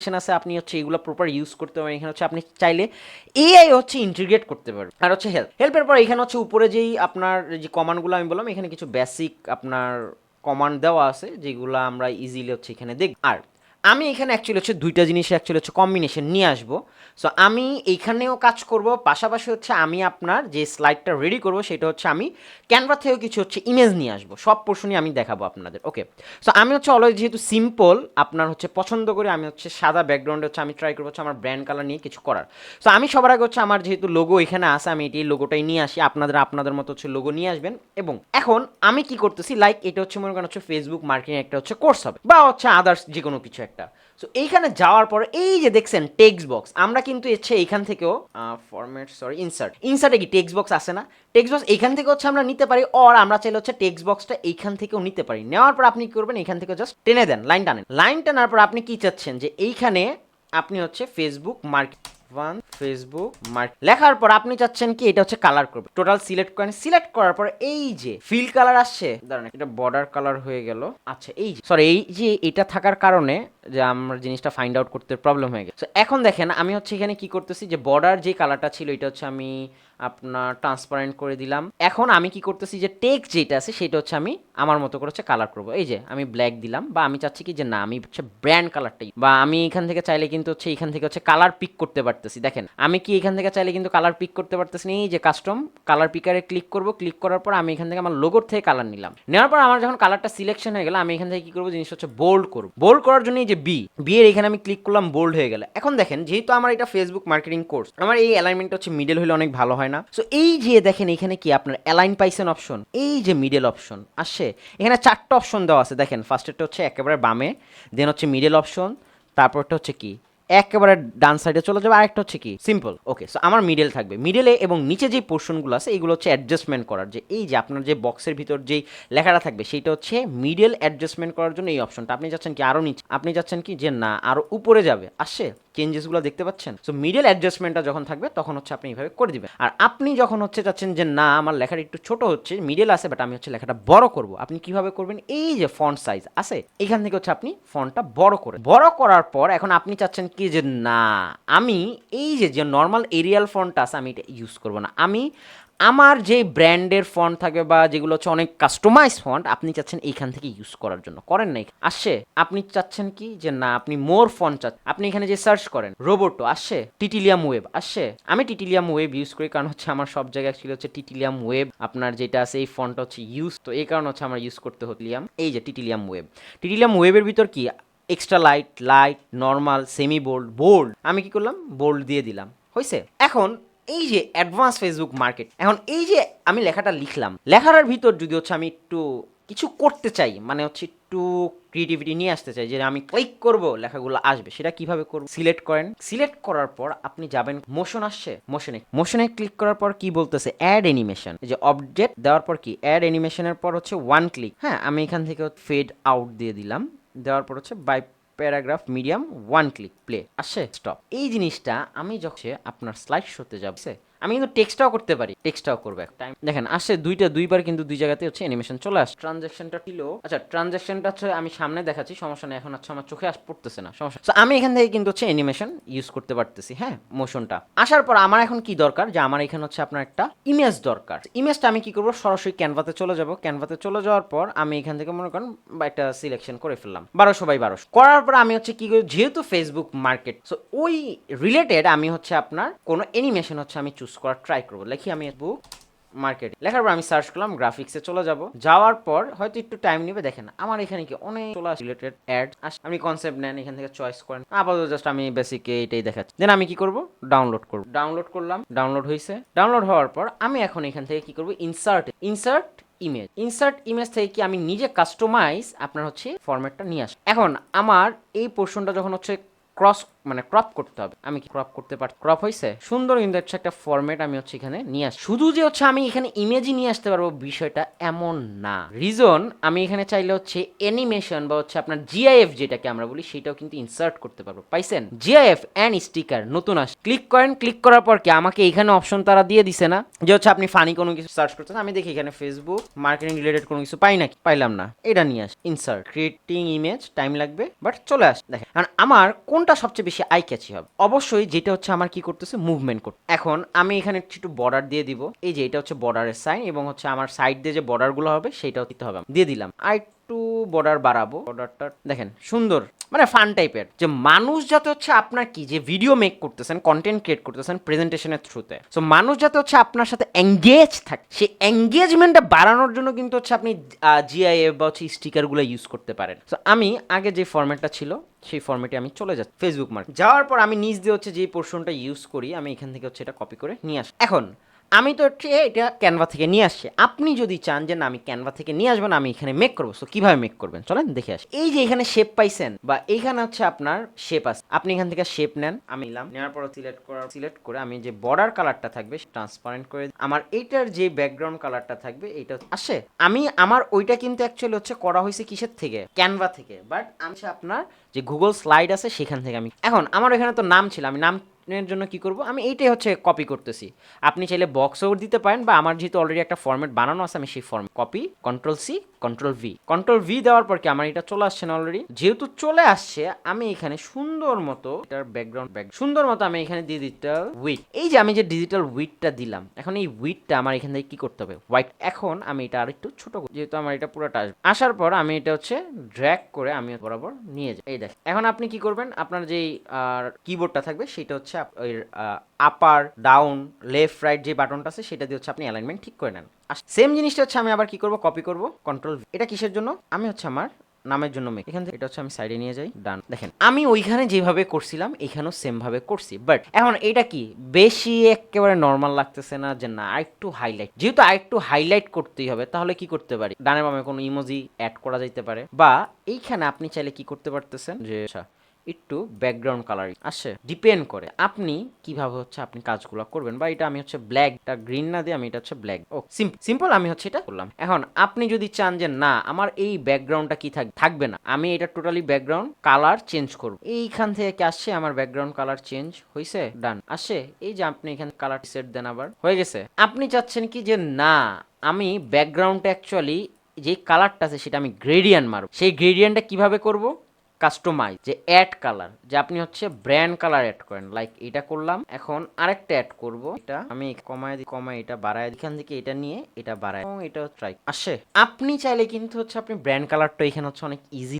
আছে আপনি হচ্ছে এগুলো প্রপার ইউজ করতে পারেন। এখানে হচ্ছে আপনি চাইলে এআই হচ্ছে ইন্টিগ্রেট করতে পারবেন। আর হচ্ছে হেল্পের পর এখানে হচ্ছে উপরে যেই আপনার যে কমান্ডগুলো আমি বললাম, এখানে কিছু বেসিক আপনার কমান্ড দেওয়া আছে যেগুলো আমরা ইজিলি হচ্ছে এখানে দেখব। আর আমি এখানে অ্যাকচুয়ালি হচ্ছে দুইটা জিনিস অ্যাকচুয়ালি হচ্ছে কম্বিনেশন নিয়ে আসবো। সো আমি এইখানেও কাজ করব, পাশাপাশি হচ্ছে আমি আপনার যে স্লাইডটা রেডি করব সেটা হচ্ছে আমি ক্যানভা থেকেও কিছু হচ্ছে ইমেজ নিয়ে আসবো, সব পোর্শনই আমি দেখাবো আপনাদের। ওকে, সো আমি হচ্ছে অলওয়েজ যেহেতু সিম্পল আপনার হচ্ছে পছন্দ করি, আমি হচ্ছে সাদা ব্যাকগ্রাউন্ডে হচ্ছে আমি ট্রাই করবো হচ্ছে আমার ব্র্যান্ড কালার নিয়ে কিছু করার। সো আমি সবার আগে হচ্ছে আমার যেহেতু লোগো এখানে আসে, আমি এটি লোগোটাই নিয়ে আসি, আপনাদের মতো হচ্ছে লোগো নিয়ে আসবেন। এবং এখন আমি কি করতেছি, লাইক এটা হচ্ছে মনে করেন হচ্ছে ফেসবুক মার্কেটিং একটা হচ্ছে কোর্স হবে বা হচ্ছে আদার্স যে কোনো কিছু একটা। সো এইখানে যাওয়ার পর এই যে দেখছেন টেক্সট বক্স, আমরা কিন্তু হচ্ছে এইখান থেকেও ফরম্যাট ইনসার্টে কি টেক্সট বক্স আসে না, টেক্সট বক্স এইখান থেকে হচ্ছে আমরা নিতে পারি, অর আমরা চাইলে হচ্ছে টেক্সট বক্সটা এইখান থেকেও নিতে পারি। নেওয়ার পর আপনি কি করবেন, এইখান থেকে জাস্ট টেনে দেন, লাইন টানার পর আপনি কি চাচ্ছেন যে এইখানে আপনি হচ্ছে ফেসবুক মার্কেট ফেসবুক মার্কেট লেখার পর আপনি চাচ্ছেন কি এটা হচ্ছে কালার করবে, টোটাল সিলেক্ট করেন। সিলেক্ট করার পর এই যে ফিল কালার আসছে, দাঁড়ান এটা বর্ডার কালার হয়ে গেল। আচ্ছা এই যে সরি, এই যে এটা থাকার কারণে যে আমার জিনিসটা ফাইন্ড আউট করতে প্রবলেম হয়ে গেছে। এখন দেখেন আমি হচ্ছে এখানে কি করতেছি, যে বর্ডার যে কালারটা ছিল এটা হচ্ছে আমি আপনার ট্রান্সপারেন্ট করে দিলাম। এখন আমি কি করতেছি, যে টেক্সট যেটা আছে সেটা হচ্ছে আমি আমার মতো করে হচ্ছে কালার করবো। এই যে আমি ব্ল্যাক দিলাম, বা আমি চাচ্ছি কি যে না আমি হচ্ছে ব্র্যান্ড কালারটাই, বা আমি এখান থেকে চাইলে কিন্তু হচ্ছে এখান থেকে হচ্ছে কালার পিক করতে পারতেছি। দেখেন আমি কি এখান থেকে চাইলে কিন্তু কালার পিক করতে পারতেছি না, এই যে কাস্টম কালার পিকারে ক্লিক করব, ক্লিক করার পর আমি এখান থেকে আমার লোগোর থেকে কালার নিলাম। নেওয়ার পর আমার যখন কালারটা সিলেকশন হয়ে গেল, আমি এখান থেকে কি করবো, জিনিসটা হচ্ছে বোল্ড করবো। বোল্ড করার জন্য এই যে বি এর এখানে আমি ক্লিক করলাম, বোল্ড হয়ে গেল। এখন দেখেন যেহেতু আমার এটা ফেসবুক মার্কেটিং কোর্স, আমার এই অ্যালাইনমেন্ট হচ্ছে মিডল হলে অনেক ভালো হয় না। সো এই যে দেখেন এখানে কি আপনার অ্যালাইন পাইছেন অপশন, এই যে মিডল অপশন আসে, এখানে 4টা অপশন দেওয়া আছে। দেখেন ফার্স্টেরটা হচ্ছে একেবারে বামে, দেন হচ্ছে মিডল অপশন, তারপরটা হচ্ছে কি একেবারে ডান সাইডে চলে যাবে, আরেকটা হচ্ছে কি সিম্পল। ওকে, সো আমার মিডল থাকবে, মিডলে এবং নিচে যে পোর্শনগুলো আছে এগুলো হচ্ছে অ্যাডজাস্টমেন্ট করার, যে এই যে আপনার যে বক্সের ভিতর যেই লেখাটা থাকবে সেইটা হচ্ছে মিডল অ্যাডজাস্টমেন্ট করার জন্য এই অপশনটা। আপনি যাচ্ছেন কি আরও নিচে, আপনি যাচ্ছেন কি যে না আরও উপরে যাবে, আসছে চেঞ্জেসগুলো দেখতে পাচ্ছেন। সো মিডল অ্যাডজাস্টমেন্টটা যখন থাকবে তখন হচ্ছে আপনি এইভাবে করে দিবেন। আর আপনি যখন হচ্ছে চাচ্ছেন যে না আমার লেখাটা একটু ছোট হচ্ছে, মিডল আছে বাট আমি হচ্ছে লেখাটা বড় করব, আপনি কিভাবে করবেন, এই যে ফন্ট সাইজ আছে এখান থেকে হচ্ছে আপনি ফন্টটা বড় করার পর এখন আপনি চাচ্ছেন কি যে না আমি এই যে নর্মাল এরিয়াল ফন্টটা আছে আমি এটা ইউজ করব না, আমি আমার যে ব্র্যান্ডের ফন্ট থাকবে বা যেগুলো হচ্ছে অনেক কাস্টমাইজ ফন্ট আপনি চাচ্ছেন এইখান থেকে ইউজ করার জন্য, করেন নাই আসছে। আপনি চাচ্ছেন কি যে না আপনি মোর ফন্ট চাচ্ছেন, আপনি এখানে যে সার্চ করেন রোবোটো আসছে, টিটিলিয়াম ওয়েব আসছে। আমি টিটিলিয়াম ওয়েব ইউজ করি কারণ হচ্ছে আমার সব জায়গায় অ্যাকচুয়ালি হচ্ছে টিটিলিয়াম ওয়েব আপনার যেটা আছে এই ফন্টটা হচ্ছে ইউজ, তো এই কারণে হচ্ছে আমার ইউজ করতে হলিয়াম এই যে টিটিলিয়াম ওয়েবের ভিতর কি extra light normal semi bold আমি কি করলাম বোল্ড দিয়ে দিলাম, হয়েছে। এখন এই যে অ্যাডভান্স ফেসবুক মার্কেট, এখন এই যে আমি লেখাটা লিখলাম, লেখার ভিতর যদি হচ্ছে আমি একটু কিছু করতে চাই, মানে হচ্ছে একটু ক্রিয়েটিভিটি নিয়ে আসতে চাই, যে আমি ক্লিক করব লেখাগুলো আসবে, সেটা কিভাবে করব, সিলেক্ট করেন। সিলেক্ট করার পর আপনি যাবেন মোশন আসছে, মোশনে ক্লিক করার পর কি বলতেছে অ্যাড অ্যানিমেশন, যে অবজেক্ট দেওয়ার পর কি অ্যাড অ্যানিমেশনের পর হচ্ছে ওয়ান ক্লিক, হ্যাঁ আমি এখান থেকে ফেড আউট দিয়ে দিলাম, দেওয়ার পর হচ্ছে by paragraph medium one click play আসছে স্টপ। এই জিনিসটা আমি যখন আপনার স্লাইড শোতে যাচ্ছে, আমি কিন্তু টেক্সটটাও করতে পারি, টেক্সটটাও করবো এক টাইম। দেখেন আসছে দুইবার কিন্তু দুই জায়গাতে হচ্ছে অ্যানিমেশন চলে আসছে। ট্রানজ্যাকশনটা ছিল, আচ্ছা ট্রানজ্যাকশনটা হচ্ছে আমি সামনে দেখাচ্ছি, সমস্যা নেই, এখন হচ্ছে আমার চোখে পড়তেছে না সমস্যা। তো আমি এখান থেকে কিন্তু হচ্ছে অ্যানিমেশন ইউজ করতে পারতেছি, হ্যাঁ মোশনটা আসার পর আমার এখন কি দরকার, যে আমার এখানে হচ্ছে আপনার একটা ইমেজ দরকার। ইমেজটা আমি কি করবো, সরাসরি ক্যানভাতে চলে যাব, ক্যানভাতে চলে যাওয়ার পর আমি এখান থেকে মনে করেন বা একটা সিলেকশন করে ফেললাম 1200 x 1200 করার পর আমি হচ্ছে কি করি, যেহেতু ফেসবুক মার্কেট সো ওই রিলেটেড আমি হচ্ছে আপনার কোনো অ্যানিমেশন হচ্ছে আমি চুজ করার ট্রাই করবো। লিখি আমি বুক মার্কেট, লেখার পর আমি সার্চ করলাম, গ্রাফিক্সে চলে যাব, যাওয়ার পর হয়তো একটু টাইম নেবে। দেখেন আমার এখানে কি অনেক চলে রিলেটেড অ্যাড, আপনি কনসেপ্ট নেন এখান থেকে চয়েস করেন, আপাতত জাস্ট আমি বেসিক এটাই দেখাচ্ছি। দেন আমি কি করব, ডাউনলোড করলাম, ডাউনলোড হয়েছে। ডাউনলোড হওয়ার পর আমি এখন এখান থেকে কি করব, ইনসার্ট ইমেজ থেকে কি আমি নিজে কাস্টমাইজ আপনার হচ্ছে ফরম্যাটটা নিয়ে আসি। এখন আমার এই পোর্শনটা যখন হচ্ছে ক্রপ করতে হবে, আমি কি ক্রপ করতে পারি, ক্রপ হয়েছে সুন্দর, কিন্তু হচ্ছে একটা ফরম্যাট আমি হচ্ছে এখানে নিয়ে আসি। শুধু যে হচ্ছে আমি এখানে ইমেজই নিয়ে আসতে পারবো বিষয়টা এমন না, রিজন আমি এখানে চাইলে হচ্ছে অ্যানিমেশন বা হচ্ছে আপনার জিআইএফ যেটাকে আমরা বলি সেটাও কিন্তু ইনসার্ট করতে পারবো। পাইছেন জিআইএফ অ্যান্ড স্টিকার নতুন আস, ক্লিক করেন, ক্লিক করার পর কি আমাকে এখানে অপশন তারা দিয়ে দিছে না, যে হচ্ছে আপনি ফানি কোনো কিছু সার্চ করতেন, আমি দেখি এখানে ফেসবুক মার্কেটিং রিলেটেড কোনো কিছু পাই নাকি, পাইলাম না, এটা নিয়ে আস, ইনসার্ট ক্রিয়েটিং ইমেজ টাইম লাগবে বাট চলে আস। দেখেন কারণ আমার কোনটা কোনটা সবচেয়ে বেশি আই ক্যাচি হবে? অবশ্যই যেটা হচ্ছে আমার কি করতেছে, মুভমেন্ট করতে। এখন আমি এখানে একটু বর্ডার দিয়ে দিব, এই যে এটা হচ্ছে বর্ডারের সাইন, এবং হচ্ছে আমার সাইড দিয়ে যে বর্ডারগুলো হবে সেটাও দিতে হবে, দিয়ে দিলাম। আর একটু বর্ডার বাড়াবো, বর্ডারটা দেখেন সুন্দর, মানে ফান টাইপের, যে মানুষ যাতে হচ্ছে আপনার কি যে ভিডিও মেক করতেছেন, কন্টেন্ট ক্রিয়েট করতেছেন প্রেজেন্টেশনের থ্রুতে, সো মানুষ যাতে হচ্ছে আপনার সাথে এঙ্গেজ থাকে, সেই এঙ্গেজমেন্টটা বাড়ানোর জন্য কিন্তু হচ্ছে আপনি জিআইএফ বা হচ্ছে স্টিকারগুলো ইউজ করতে পারেন। সো আমি আগে যে ফরম্যাটটা ছিল সেই ফরম্যাটে আমি চলে যাচ্ছি ফেসবুক মার্কেট। যাওয়ার পর আমি নিজ দিয়ে হচ্ছে যে পোর্শনটা ইউজ করি, আমি এখান থেকে হচ্ছে এটা কপি করে নিয়ে আসি। এখন আমি তো হচ্ছে এটা ক্যানভা থেকে নিয়ে আসছি, আপনি যদি চান যে না আমি ক্যানভা থেকে নিয়ে আসবো না, আমি এখানে মেক করবো, সো কিভাবে মেক করবেন চলেন দেখে আসি। এই যে এখানে শেপ পাইছেন, বা এইখানে হচ্ছে আপনার শেপ আছে, আপনি এখান থেকে শেপ নেন, আমি নিলাম, নেওয়ার পর সিলেক্ট করে আমি যে বর্ডার কালারটা থাকবে ট্রান্সপারেন্ট করে, আমার এইটার যে ব্যাকগ্রাউন্ড কালারটা থাকবে এইটা আসে, আমি আমার ওইটা কিন্তু অ্যাকচুয়ালি হচ্ছে করা হয়েছে কিসের থেকে, ক্যানভা থেকে, বাট আমি আপনার যে গুগল স্লাইড আছে সেখান থেকে আমি, এখন আমার এখানে তো নাম ছিল, আমি নাম এর জন্য কি করব, আমি এইটাই হচ্ছে কপি করতেছি। আপনি চাইলে বক্সও দিতে পারেন, বা আমার যেহেতু অলরেডি একটা ফরম্যাট বানানো আছে, আমি সেই format copy, control C, control V দেওয়ার পর কি আমার এটা চলে আসছে না অলরেডি? যেহেতু চলে আসছে, আমি এখানে সুন্দর মতো এটার ব্যাকগ্রাউন্ড সুন্দর মতো আমি এখানে দিয়ে ডিজিটাল উইট, এই যে আমি যে ডিজিটাল উইটটা দিলাম, এখন এই উইটটা আমার এখান থেকে কি করতে হবে, হোয়াইট। এখন আমি এটা আর একটু ছোট, যেহেতু আমার এটা পুরোটা আসবে, আসার পর আমি এটা হচ্ছে ড্র্যাগ করে আমি বরাবর নিয়ে যাই, এই দেখ। এখন আপনি কি করবেন, আপনার যেই কিবোর্ডটা থাকবে সেটা হচ্ছে ওই আপার ডাউন লেফট রাইট যে বাটনটা আছে সেটা দিয়ে হচ্ছে আপনি অ্যালাইনমেন্ট ঠিক করে নেন। সেম জিনিসটা হচ্ছে আমি আবার কি করব, কপি করব, কন্ট্রোল, এটা কিসের জন্য, আমি হচ্ছে আমার নামের জন্য মেক, এখান থেকে এটা হচ্ছে আমি সাইডে নিয়ে যাই, ডান। দেখেন আমি ওইখানে যেভাবে করছিলাম এখানেও সেম ভাবে করছি, বাট এখন এটা কি বেশি একেবারে নর্মাল লাগতেছে না, যে না আরেকটু হাইলাইট, যেহেতু আরেকটু হাইলাইট করতেই হবে, তাহলে কি করতে পারি, ডানে বামে কোনো ইমোজি অ্যাড করা যাইতে পারে, বা এইখানে আপনি চাইলে কি করতে পারতেছেন, যে আচ্ছা একটু ব্যাকগ্রাউন্ড কালারিং আসে, ডিপেন্ড করে আপনি কিভাবে হচ্ছে আপনি কাজগুলো করবেন, বা এটা আমি হচ্ছে ব্ল্যাকটা গ্রিন না দিয়ে আমি এটা হচ্ছে ব্ল্যাক, ও সিম্পল আমি হচ্ছে এটা করলাম। এখন আপনি যদি চান যে না আমার এই ব্যাকগ্রাউন্ডটা কি থাকবে না, আমি এটা টোটালি ব্যাকগ্রাউন্ড কালার চেঞ্জ করব, এইখান থেকে কি আসছে আমার ব্যাকগ্রাউন্ড কালার চেঞ্জ হয়েছে, ডান আসে, এই যে আপনি এখানে কালার সেট দেন, আবার হয়ে গেছে। আপনি চাচ্ছেন কি যে না আমি ব্যাকগ্রাউন্ডটা অ্যাকচুয়ালি যে কালারটা আছে সেটা আমি গ্রেডিয়েন্ট মারব, সেই গ্রেডিয়েন্টটা কিভাবে করব, কাস্টমাইজ, যে অ্যাড কালার, যে আপনি হচ্ছে ব্র্যান্ড কালার অ্যাড করেন, লাইক এটা করলাম। এখন আরেকটা অ্যাড করব, এটা আমি কমায় এটা বাড়ায়, এখান থেকে এটা নিয়ে এটা বাড়ায়, এবং এটা ট্রাই আসে। আপনি চাইলে কিন্তু হচ্ছে আপনি ব্র্যান্ড কালারটা এখানে হচ্ছে অনেক ইজি